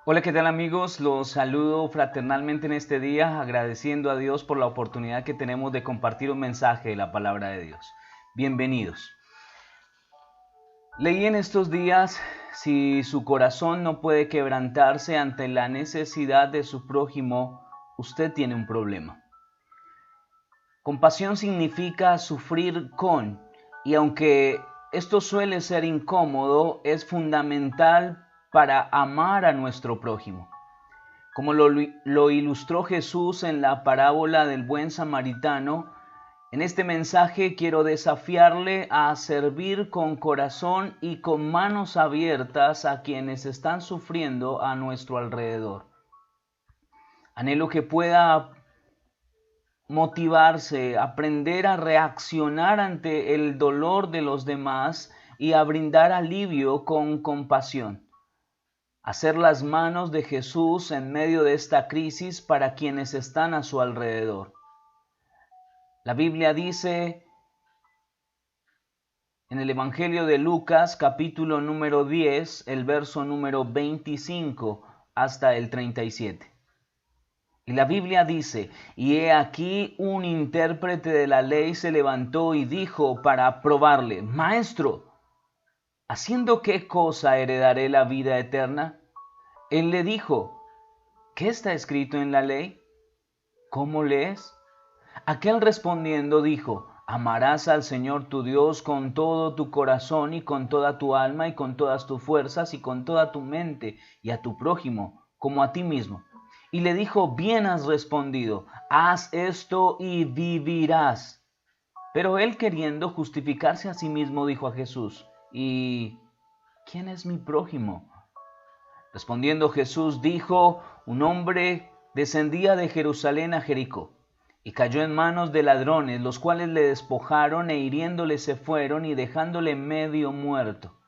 Hola, ¿qué tal amigos? Los saludo fraternalmente en este día, agradeciendo a Dios por la oportunidad que tenemos de compartir un mensaje de la palabra de Dios. Bienvenidos. Leí en estos días, si su corazón no puede quebrantarse ante la necesidad de su prójimo, usted tiene un problema. Compasión significa sufrir con, y aunque esto suele ser incómodo, es fundamental para amar a nuestro prójimo. Como lo ilustró Jesús en la parábola del buen samaritano, en este mensaje quiero desafiarle a servir con corazón y con manos abiertas a quienes están sufriendo a nuestro alrededor. Anhelo que pueda motivarse, aprender a reaccionar ante el dolor de los demás y a brindar alivio con compasión. Hacer las manos de Jesús en medio de esta crisis para quienes están a su alrededor. La Biblia dice en el Evangelio de Lucas, capítulo número 10, el verso número 25 hasta el 37. Y la Biblia dice, y he aquí un intérprete de la ley se levantó y dijo para probarle, Maestro, ¿haciendo qué cosa heredaré la vida eterna? Él le dijo, ¿qué está escrito en la ley? ¿Cómo lees? Aquel respondiendo dijo, amarás al Señor tu Dios con todo tu corazón y con toda tu alma y con todas tus fuerzas y con toda tu mente y a tu prójimo como a ti mismo. Y le dijo, bien has respondido, haz esto y vivirás. Pero él queriendo justificarse a sí mismo dijo a Jesús, ¿y quién es mi prójimo? Respondiendo Jesús dijo, un hombre descendía de Jerusalén a Jericó y cayó en manos de ladrones, los cuales le despojaron e hiriéndole se fueron y dejándole medio muerto.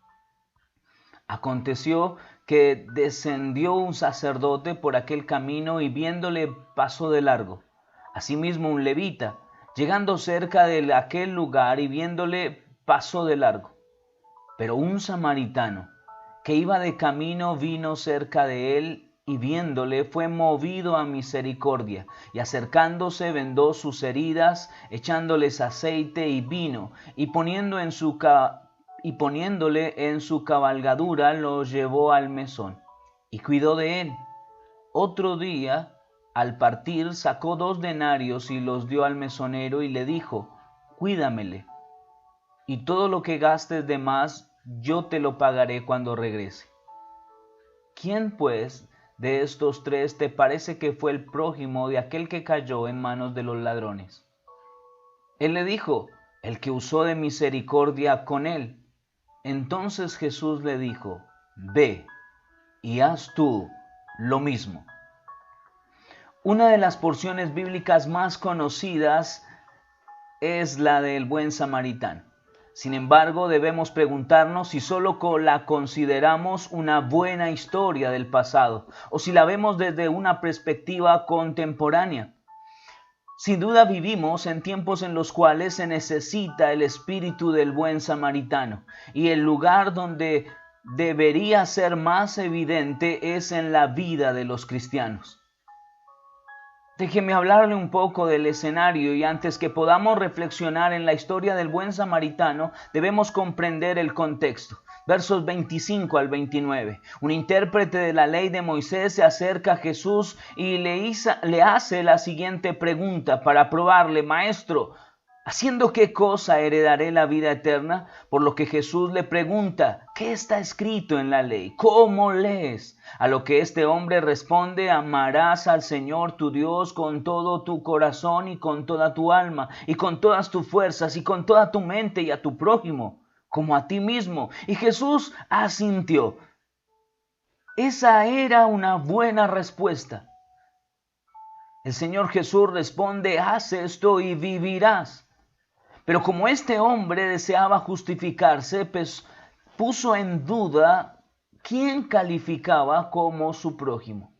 Aconteció que descendió un sacerdote por aquel camino y viéndole pasó de largo. Asimismo un levita, llegando cerca de aquel lugar y viéndole pasó de largo. Pero un samaritano que iba de camino vino cerca de él y viéndole fue movido a misericordia y acercándose vendó sus heridas, echándoles aceite y vino y poniéndole en su cabalgadura lo llevó al mesón y cuidó de él. Otro día, al partir, sacó 2 denarios y los dio al mesonero y le dijo, cuídamele y todo lo que gastes de más, yo te lo pagaré cuando regrese. ¿Quién, pues, de estos tres te parece que fue el prójimo de aquel que cayó en manos de los ladrones? Él le dijo, el que usó de misericordia con él. Entonces Jesús le dijo, ve y haz tú lo mismo. Una de las porciones bíblicas más conocidas es la del buen samaritano. Sin embargo, debemos preguntarnos si solo la consideramos una buena historia del pasado o si la vemos desde una perspectiva contemporánea. Sin duda vivimos en tiempos en los cuales se necesita el espíritu del buen samaritano y el lugar donde debería ser más evidente es en la vida de los cristianos. Déjeme hablarle un poco del escenario y antes que podamos reflexionar en la historia del buen samaritano, debemos comprender el contexto. Versos 25 al 29. Un intérprete de la ley de Moisés se acerca a Jesús y le hace la siguiente pregunta para probarle, Maestro, ¿haciendo qué cosa heredaré la vida eterna? Por lo que Jesús le pregunta, ¿qué está escrito en la ley? ¿Cómo lees? A lo que este hombre responde, amarás al Señor tu Dios con todo tu corazón y con toda tu alma y con todas tus fuerzas y con toda tu mente y a tu prójimo como a ti mismo. Y Jesús asintió. Esa era una buena respuesta. El Señor Jesús responde, haz esto y vivirás. Pero como este hombre deseaba justificarse, pues puso en duda quién calificaba como su prójimo.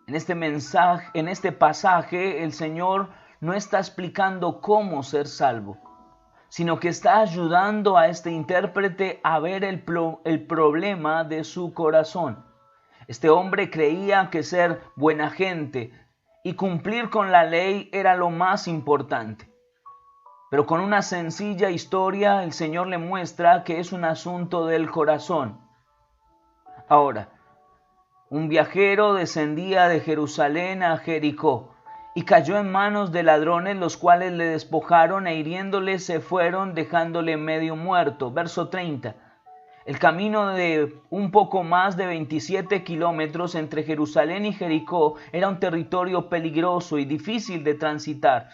En este pasaje, el Señor no está explicando cómo ser salvo, sino que está ayudando a este intérprete a ver el problema de su corazón. Este hombre creía que ser buena gente y cumplir con la ley era lo más importante. Pero con una sencilla historia el Señor le muestra que es un asunto del corazón. Ahora, un viajero descendía de Jerusalén a Jericó y cayó en manos de ladrones, los cuales le despojaron e hiriéndole se fueron, dejándole medio muerto. Verso 30. El camino de un poco más de 27 kilómetros entre Jerusalén y Jericó era un territorio peligroso y difícil de transitar.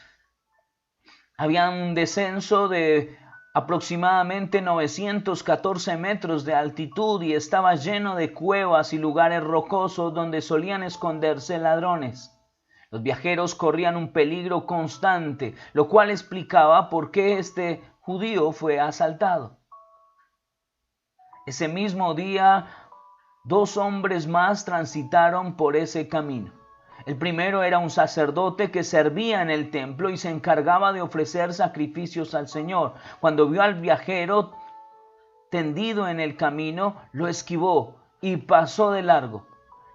Había un descenso de aproximadamente 914 metros de altitud y estaba lleno de cuevas y lugares rocosos donde solían esconderse ladrones. Los viajeros corrían un peligro constante, lo cual explicaba por qué este judío fue asaltado. Ese mismo día, 2 hombres más transitaron por ese camino. El primero era un sacerdote que servía en el templo y se encargaba de ofrecer sacrificios al Señor. Cuando vio al viajero tendido en el camino, lo esquivó y pasó de largo.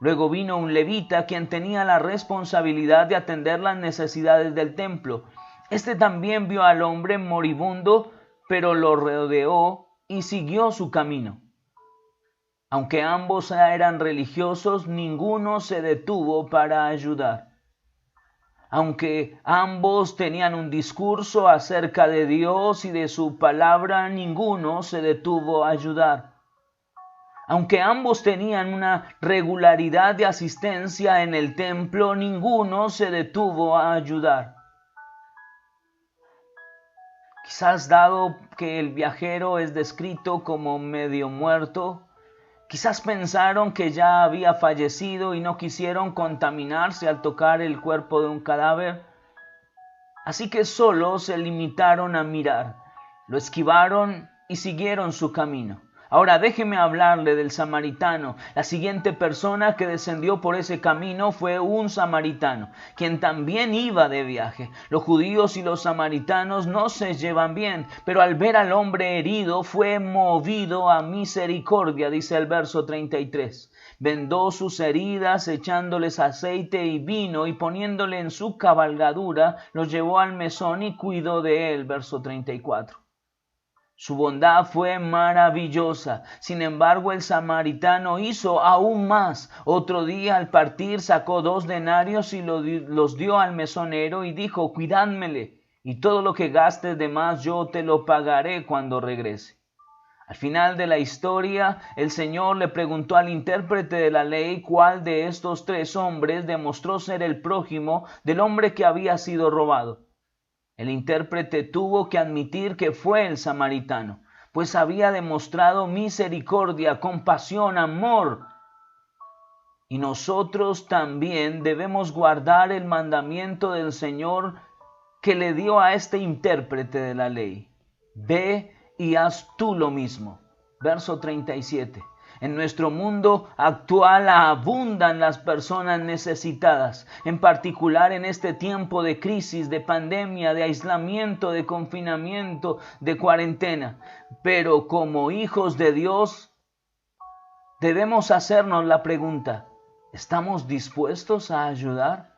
Luego vino un levita, quien tenía la responsabilidad de atender las necesidades del templo. Este también vio al hombre moribundo, pero lo rodeó y siguió su camino. Aunque ambos eran religiosos, ninguno se detuvo para ayudar. Aunque ambos tenían un discurso acerca de Dios y de su palabra, ninguno se detuvo a ayudar. Aunque ambos tenían una regularidad de asistencia en el templo, ninguno se detuvo a ayudar. Quizás dado que el viajero es descrito como medio muerto, quizás pensaron que ya había fallecido y no quisieron contaminarse al tocar el cuerpo de un cadáver. Así que solo se limitaron a mirar, lo esquivaron y siguieron su camino. Ahora déjeme hablarle del samaritano. La siguiente persona que descendió por ese camino fue un samaritano, quien también iba de viaje. Los judíos y los samaritanos no se llevan bien, pero al ver al hombre herido fue movido a misericordia, dice el verso 33. Vendó sus heridas echándoles aceite y vino y poniéndole en su cabalgadura, los llevó al mesón y cuidó de él, verso 34. Su bondad fue maravillosa. Sin embargo, el samaritano hizo aún más. Otro día, al partir, sacó 2 denarios y los dio al mesonero y dijo: cuidádmele, y todo lo que gastes de más yo te lo pagaré cuando regrese. Al final de la historia, el Señor le preguntó al intérprete de la ley cuál de estos 3 hombres demostró ser el prójimo del hombre que había sido robado. El intérprete tuvo que admitir que fue el samaritano, pues había demostrado misericordia, compasión, amor. Y nosotros también debemos guardar el mandamiento del Señor que le dio a este intérprete de la ley. Ve y haz tú lo mismo. Verso 37. En nuestro mundo actual abundan las personas necesitadas, en particular en este tiempo de crisis, de pandemia, de aislamiento, de confinamiento, de cuarentena. Pero como hijos de Dios, debemos hacernos la pregunta: ¿estamos dispuestos a ayudar?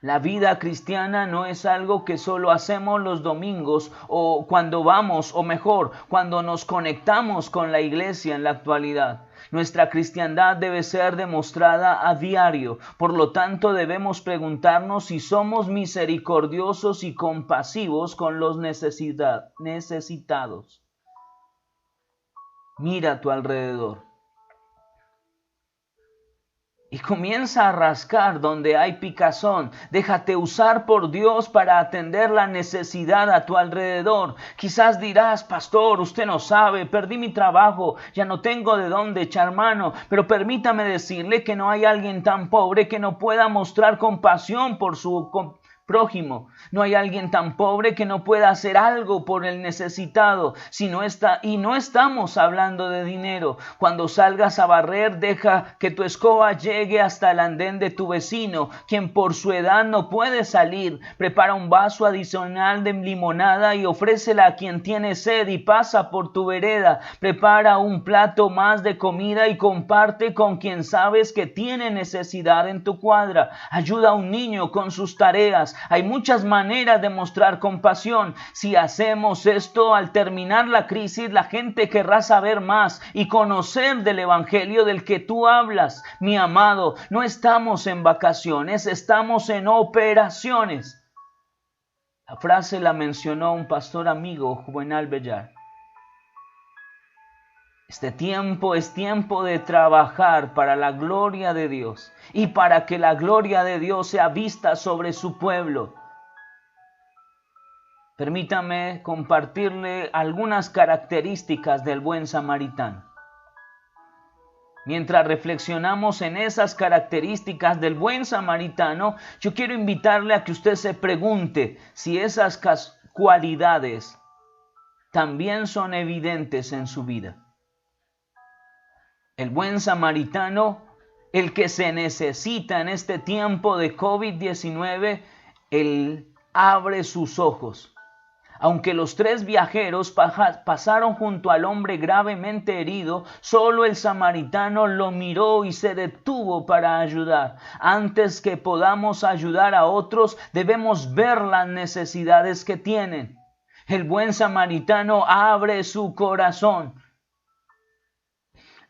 La vida cristiana no es algo que solo hacemos los domingos o cuando vamos, o mejor, cuando nos conectamos con la iglesia en la actualidad. Nuestra cristiandad debe ser demostrada a diario. Por lo tanto, debemos preguntarnos si somos misericordiosos y compasivos con los necesitados. Mira a tu alrededor y comienza a rascar donde hay picazón. Déjate usar por Dios para atender la necesidad a tu alrededor. Quizás dirás: pastor, usted no sabe, perdí mi trabajo, ya no tengo de dónde echar mano. Pero permítame decirle que no hay alguien tan pobre que no pueda mostrar compasión por prójimo. No hay alguien tan pobre que no pueda hacer algo por el necesitado. Y no estamos hablando de dinero. Cuando salgas a barrer, deja que tu escoba llegue hasta el andén de tu vecino, quien por su edad no puede salir. Prepara un vaso adicional de limonada y ofrécela a quien tiene sed y pasa por tu vereda. Prepara un plato más de comida y comparte con quien sabes que tiene necesidad en tu cuadra. Ayuda a un niño con sus tareas. Hay muchas maneras de mostrar compasión. Si hacemos esto al terminar la crisis, la gente querrá saber más y conocer del evangelio del que tú hablas. Mi amado, no estamos en vacaciones, estamos en operaciones. La frase la mencionó un pastor amigo, Juvenal Bellar. Este tiempo es tiempo de trabajar para la gloria de Dios y para que la gloria de Dios sea vista sobre su pueblo. Permítame compartirle algunas características del buen samaritano. Mientras reflexionamos en esas características del buen samaritano, yo quiero invitarle a que usted se pregunte si esas cualidades también son evidentes en su vida. El buen samaritano, el que se necesita en este tiempo de COVID-19, él abre sus ojos. Aunque los 3 viajeros pasaron junto al hombre gravemente herido, solo el samaritano lo miró y se detuvo para ayudar. Antes que podamos ayudar a otros, debemos ver las necesidades que tienen. El buen samaritano abre su corazón.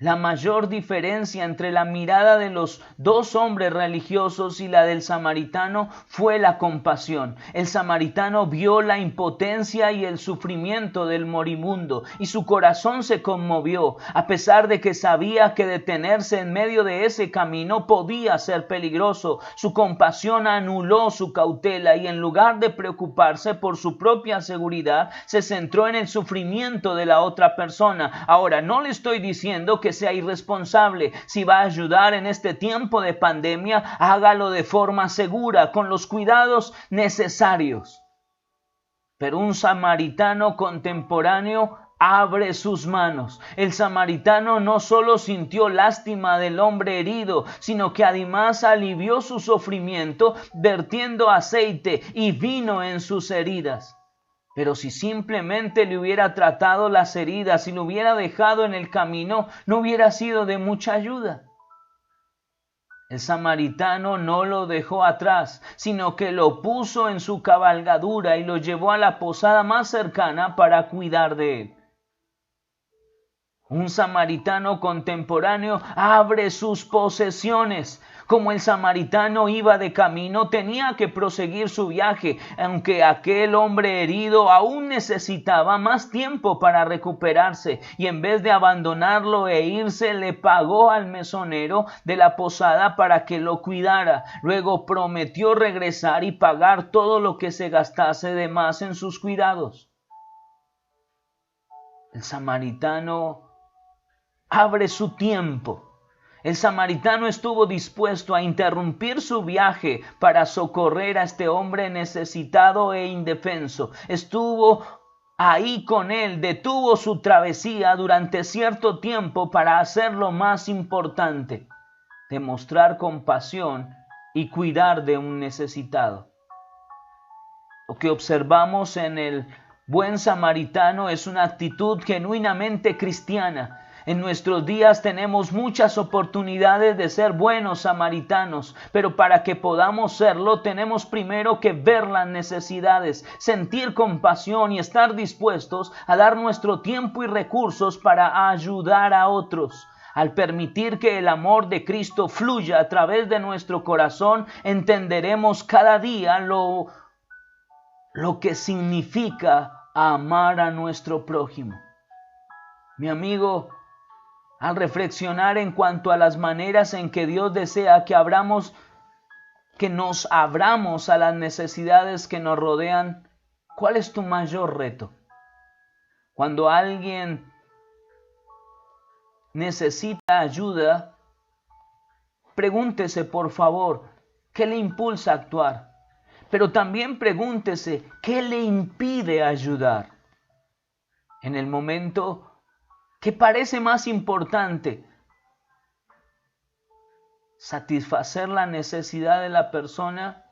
La mayor diferencia entre la mirada de los 2 hombres religiosos y la del samaritano fue la compasión. El samaritano vio la impotencia y el sufrimiento del moribundo y su corazón se conmovió, a pesar de que sabía que detenerse en medio de ese camino podía ser peligroso. Su compasión anuló su cautela y en lugar de preocuparse por su propia seguridad, se centró en el sufrimiento de la otra persona. Ahora, no le estoy diciendo que sea irresponsable. Si va a ayudar en este tiempo de pandemia, hágalo de forma segura, con los cuidados necesarios. Pero un samaritano contemporáneo abre sus manos. El samaritano no solo sintió lástima del hombre herido, sino que además alivió su sufrimiento vertiendo aceite y vino en sus heridas. Pero si simplemente le hubiera tratado las heridas y lo hubiera dejado en el camino, no hubiera sido de mucha ayuda. El samaritano no lo dejó atrás, sino que lo puso en su cabalgadura y lo llevó a la posada más cercana para cuidar de él. Un samaritano contemporáneo abre sus posesiones. Como el samaritano iba de camino, tenía que proseguir su viaje, aunque aquel hombre herido aún necesitaba más tiempo para recuperarse, y en vez de abandonarlo e irse, le pagó al mesonero de la posada para que lo cuidara. Luego prometió regresar y pagar todo lo que se gastase de más en sus cuidados. El samaritano abre su tiempo. El samaritano estuvo dispuesto a interrumpir su viaje para socorrer a este hombre necesitado e indefenso. Estuvo ahí con él, detuvo su travesía durante cierto tiempo para hacer lo más importante: demostrar compasión y cuidar de un necesitado. Lo que observamos en el buen samaritano es una actitud genuinamente cristiana. En nuestros días tenemos muchas oportunidades de ser buenos samaritanos, pero para que podamos serlo tenemos primero que ver las necesidades, sentir compasión y estar dispuestos a dar nuestro tiempo y recursos para ayudar a otros. Al permitir que el amor de Cristo fluya a través de nuestro corazón, entenderemos cada día lo que significa amar a nuestro prójimo. Mi amigo, al reflexionar en cuanto a las maneras en que Dios desea que nos abramos a las necesidades que nos rodean, ¿cuál es tu mayor reto? Cuando alguien necesita ayuda, pregúntese por favor, ¿qué le impulsa a actuar? Pero también pregúntese, ¿qué le impide ayudar? En el momento que parece más importante, satisfacer la necesidad de la persona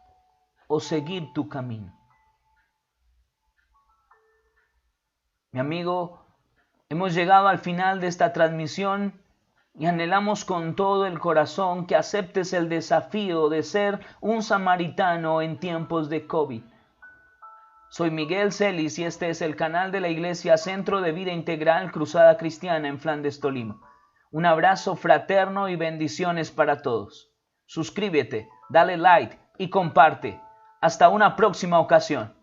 o seguir tu camino. Mi amigo, hemos llegado al final de esta transmisión y anhelamos con todo el corazón que aceptes el desafío de ser un samaritano en tiempos de COVID. Soy Miguel Celis y este es el canal de la Iglesia Centro de Vida Integral Cruzada Cristiana en Flandes, Tolima. Un abrazo fraterno y bendiciones para todos. Suscríbete, dale like y comparte. Hasta una próxima ocasión.